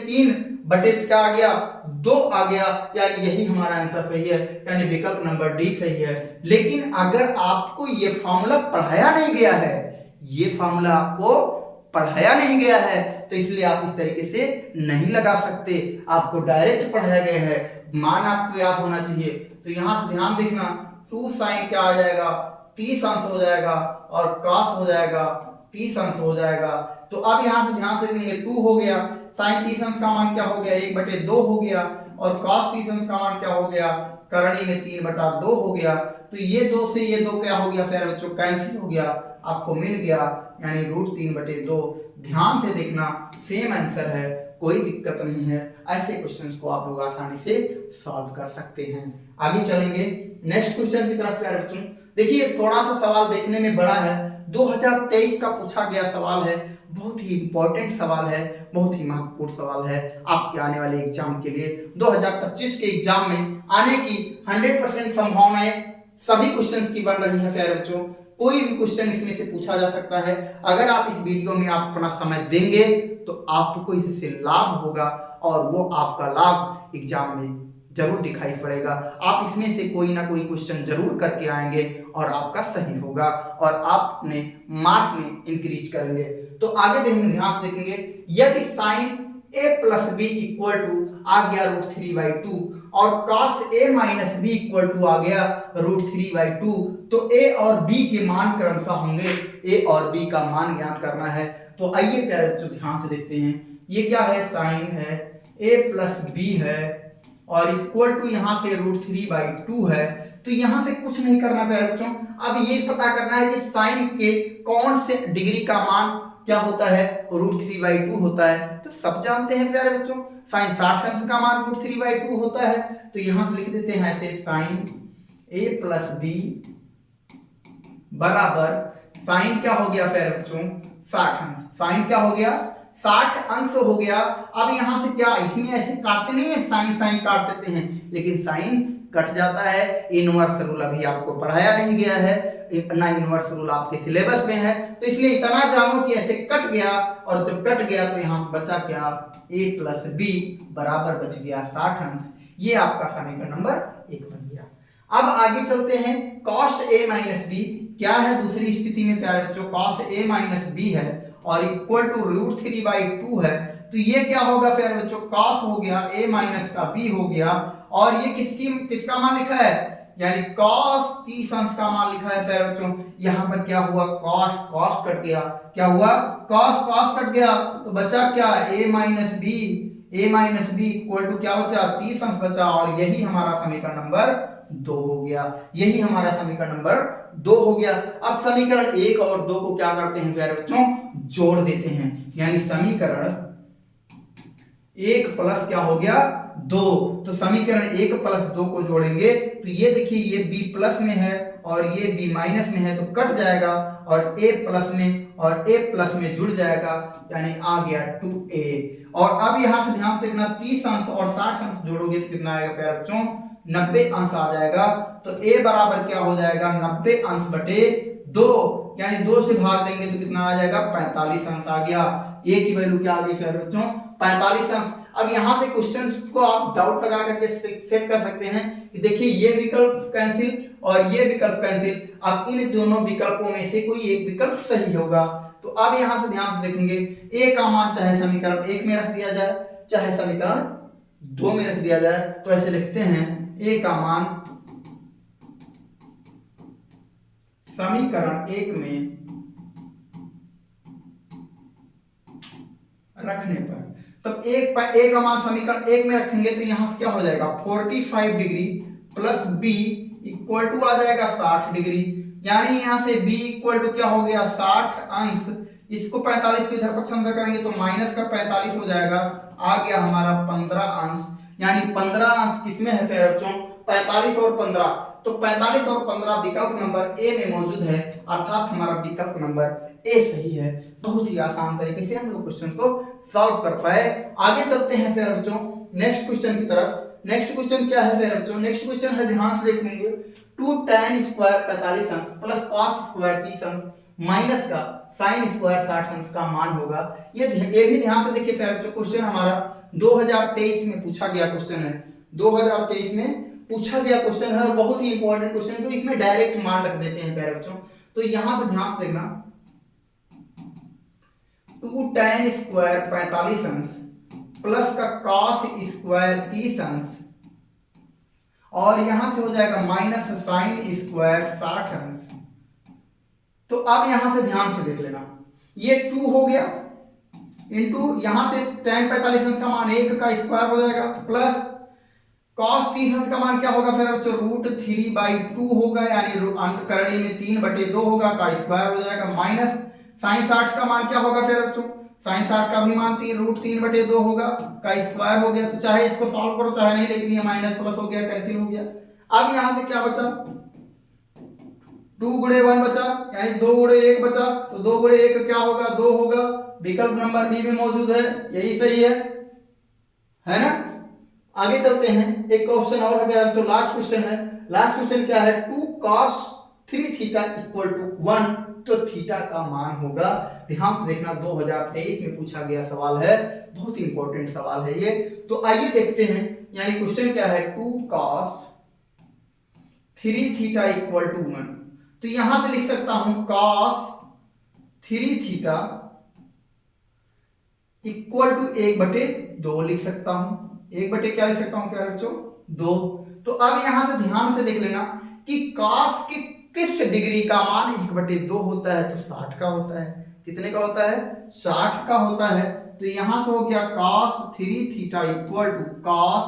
3 बटे क्या आ गया, 2 आ गया। यानी यही हमारा आंसर सही है, यानी विकल्प नंबर डी सही है। लेकिन अगर आपको ये फॉर्मूला पढ़ाया नहीं गया है, ये फॉर्मूला आपको पढ़ाया नहीं गया है तो इसलिए आप इस तरीके से नहीं लगा सकते। आपको डायरेक्ट पढ़ाया गया है, मान आपको याद होना चाहिए। तो यहां से ध्यान देखना, 2 sin क्या आ जाएगा, 30 अंश हो जाएगा और cos हो जाएगा 30 अंश हो जाएगा। तो अब यहां से ध्यान से देखेंगे 2 हो गया, sin 30 अंश का मान क्या हो गया, 1/2 हो गया। और cos 30 अंश का मान क्या हो गया, करणी में 3/2 हो गया। तो ये 2 से ये 2 क्या हो गया प्यारे बच्चों, कैंसिल हो गया, आपको मिल गया यानी √3/2। ध्यान से देखना, सेम आंसर है, कोई दिक्कत नहीं है। ऐसे क्वेश्चंस को आप लोग आसानी से सॉल्व कर सकते हैं। आगे चलेंगे नेक्स्ट क्वेश्चन की तरफ प्यारे बच्चों। देखिए थोड़ा सा सवाल देखने में बड़ा है, 2023 का पूछा गया सवाल है, बहुत ही इंपॉर्टेंट सवाल है, बहुत ही महत्वपूर्ण सवाल है आपके आने वाले एग्जाम के लिए। 2025 के एग्जाम में आने की 100% संभावनाएं सभी क्वेश्चंस की बन रही है प्यारे बच्चों। कोई भी क्वेश्चन इसमें से पूछा जा सकता है। अगर आप इस वीडियो में आप अपना समय देंगे तो आपको इससे लाभ होगा और वो आपका लाभ एग्जाम में जरूर दिखाई पड़ेगा। आप इसमें से कोई ना कोई क्वेश्चन जरूर करके आएंगे और आपका सही होगा और आप अपने मार्क में इंक्रीज करेंगे। तो आगे देखेंगे, ध्यान से देखेंगे, यदि sine a plus B equal to आ गया √3/2 और cos a minus B equal to आ गया √3/2, तो a और b के मान क्रमशः होंगे। a और b का मान ज्ञात करना है। तो आइए प्यारे बच्चों ध्यान से देखते हैं, ये क्या है, साइन है, a प्लस बी है और इक्वल टू यहाँ से √3/2 है। तो यहाँ से कुछ नहीं करना प्यारे बच्चों, अब ये पता करना है कि साइन के कौन से डिग्री का मान क्या होता है, √3/2 होता है। तो सब जानते हैं प्यारे बच्चों, साइन 60 अंश का मान √3/2 होता है। तो यहां से लिख देते हैं ऐसे, साइन a प्लस बी बराबर साइन क्या हो गया प्यारे बच्चों, 60 अंश। साइन क्या हो गया, 60 अंश हो गया। अब यहां से क्या, इसमें ऐसे काटते नहीं है, साइन साइन काट देते हैं, लेकिन साइन कट जाता है। इनवर्स रूल अभी आपको पढ़ाया नहीं गया है, ना इनवर्स रूल आपके सिलेबस में है, तो इसलिए इतना जानो कि ऐसे कट गया और जब कट गया तो यहां से बचा क्या, a प्लस बी बराबर बच गया 60 अंश। ये आपका समीकरण नंबर 1 बन गया। अब आगे चलते हैं, cos a माइनस बी क्या है दूसरी स्थिति में प्यारे बच्चों, cos a माइनस बी है और इक्वल टू √3/2 है। तो ये क्या होगा प्यारे बच्चों, cos हो गया, a माइनस का b हो गया और ये किसका मान लिखा है, यानी cos 30 अंश का मान लिखा है प्यारे बच्चों। यहाँ पर क्या हुआ, cos कट गया, क्या हुआ, cos कट गया, तो बचा क्या, a minus B equal to क्या बचा, 30 अंश बचा और यही हमारा समीकरण नंबर 2 हो गया। यही हमारा समीकरण नंबर 2 हो गया। अब समीकरण 1 और 2 को क्या करते हैं प्यारे बच्चों, जोड़ देते हैं, यानी समीकरण 1 प्लस क्या हो गया, 2। तो समीकरण 1 प्लस 2 को जोड़ेंगे तो ये देखिए, ये b प्लस में है और ये b माइनस में है, तो कट जाएगा और a प्लस में और a प्लस में जुड़ जाएगा, यानी आ गया 2a। और अब यहां से ध्यान से देखना, 30 अंश और 60 अंश जोड़ोगे तो कितना आएगा प्यारे बच्चों, 90 अंश आ जाएगा। तो a बराबर क्या हो जाएगा, 90 अंश बटे 2, यानी 2 से भाग देंगे तो कितना आ जाएगा, 45 अंश आ गया। a की वैल्यू क्या आ गई प्यारे बच्चों, 45 अंश। अब यहां से क्वेश्चन को आप डाउट लगा करके सेट कर सकते हैं कि देखिए ये विकल्प कैंसिल और ये विकल्प कैंसिल, अब इन दोनों विकल्पों में से कोई एक विकल्प सही होगा। तो अब यहां से ध्यान से देखेंगे, a का मान चाहे समीकरण 1 में रख दिया जाए चाहे समीकरण 2 में रख दिया जाए, तो ऐसे लिखते हैं, a का मान समीकरण 1 में रखने पर, तब एक का मान समीकरण 1 में रखेंगे तो यहां से क्या हो जाएगा, 45 degree plus b equal to आ जाएगा 60 डिग्री, यानी यहां से b इक्वल टू क्या हो गया, 60 अंश। इसको 45 को इधर पक्ष अंदर करेंगे तो माइनस का 45 हो जाएगा, आ गया हमारा 15 अंश। यानी 15 अंश किसमें है फिर बच्चों, 45 और 15, तो 45 और 15 विकल्प नंबर ए में मौजूद है, अर्थात हमारा विकल्प नंबर ए सही है। बहुत ही आसान तरीके से हम लोग क्वेश्चन को सॉल्व कर पाए। आगे चलते हैं फिर बच्चों नेक्स्ट क्वेश्चन की तरफ। नेक्स्ट क्वेश्चन क्या है फिर बच्चों, नेक्स्ट क्वेश्चन है, ध्यान से देखेंगे, 2 tan स्क्वायर 45 अंश प्लस cos स्क्वायर 30 अंश माइनस का sin स्क्वायर 60 अंश का मान होगा। ये भी ध्यान से देखिए फिर बच्चों, क्वेश्चन हमारा 2023 में पूछा गया क्वेश्चन है, 2023 में पूछा गया क्वेश्चन है और बहुत ही इंपॉर्टेंट क्वेश्चन, तो इसमें डायरेक्ट मान रख देते हैं प्यारे बच्चों। तो यहां से ध्यान से देखना, 2 tan स्क्वायर 45 अंश प्लस का cos स्क्वायर 30 अंश और यहां से हो जाएगा माइनस sin स्क्वायर 60 अंश। तो अब यहां से ध्यान से देख लेना, ये 2 हो गया इंटू यहां से tan 45 अंश का मान 1 का स्क्वायर हो जाएगा प्लस cos 30 अंश का मान क्या होगा फिर बच्चों, √3/2 होगा, यानी अंतकरणी में 3/2 होगा का स्क्वायर हो जाएगा, माइनस sin 60 का मान क्या होगा फिर बच्चों, sin 60 का भी मान √3/2 होगा का स्क्वायर हो गया। तो चाहे इसको सॉल्व करो चाहे नहीं, लेकिन ये माइनस प्लस हो गया, कैंसिल हो गया। अब यहां से क्या बचा, 2 गुणे 1 बचा, यानी 2 गुणे 1 बचा, तो 2 गुणे 1 क्या होगा, 2 होगा। विकल्प नंबर बी में मौजूद है, यही सही है ना। आगे चलते हैं, एक क्वेश्चन और है प्यारे बच्चों, लास्ट क्वेश्चन है। लास्ट क्वेश्चन क्या है, 2 cos 3 थीटा इक्वल टू 1, तो थीटा का मान होगा, ध्यान से देखना 2023 में पूछा गया सवाल है, बहुत इंपॉर्टेंट सवाल है ये। तो आइए देखते हैं, यानी क्वेश्चन क्या है, 2 cos 3 थीटा इक्वल टू 1, तो यहां से लिख सकता हूं cos 3 थीटा इक्वल टू 1/2 लिख सकता हूं। 1/, क्या लिख सकता हूं प्यारे बच्चों, 2। तो अब यहां से ध्यान से देख लेना कि cos के किस डिग्री का मान 1/2 होता है, तो 60 का होता है। कितने का होता है, 60 का होता है। तो यहां से हो गया cos 3 theta equal to cos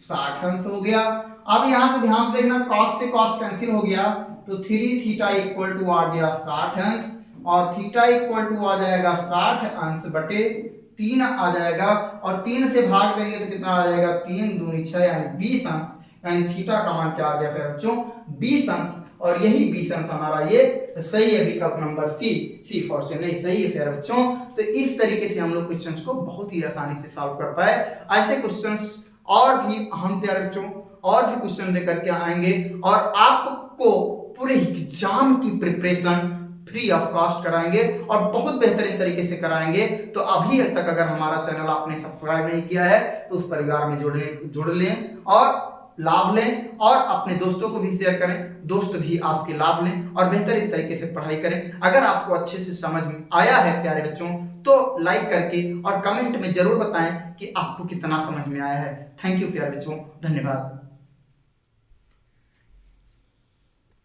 60 अंश हो गया। अब यहां से ध्यान से देखना, cos से cos कैंसिल हो गया, तो 3 थीटा इक्वल टू आ गया 60 अंश, और थीटा इक्वल टू आ जाएगा 60 अंश बटे 3 आ जाएगा, और 3 से भाग देंगे तो कितना आ जाएगा, 3 दूनी 6 यानी 20 अंश, यानी थीटा का मान क्या आ गया फिर बच्चों, 20 अंश। और यही 20 अंश हमारा ये सही है, विकल्प नंबर सी फॉर्चून नहीं सही है फिर बच्चों। तो इस तरीके से हम लोग क्वेश्चंस को बहुत ही आसानी से सॉल्व कर पाए। ऐसे क्वेश्चंस और भी हम प्यारे बच्चों और भी क्वेश्चन लेकर के आएंगे, और आपको पूरे एग्जाम की प्रिपरेशन फ्री ऑफ कॉस्ट कराएंगे और बहुत बेहतरीन तरीके से कराएंगे। तो अभी तक अगर हमारा चैनल आपने सब्सक्राइब नहीं किया है तो उस परिवार में जुड़ लें और लाभ लें, और अपने दोस्तों को भी शेयर करें, दोस्त भी आपके लाभ लें और बेहतरीन तरीके से पढ़ाई करें। अगर आपको अच्छे से समझ में आया है प्यारे बच्चों, तो लाइक करके और कमेंट में जरूर बताएं कि आपको कितना समझ में आया है। थैंक यू प्यारे बच्चों, धन्यवाद।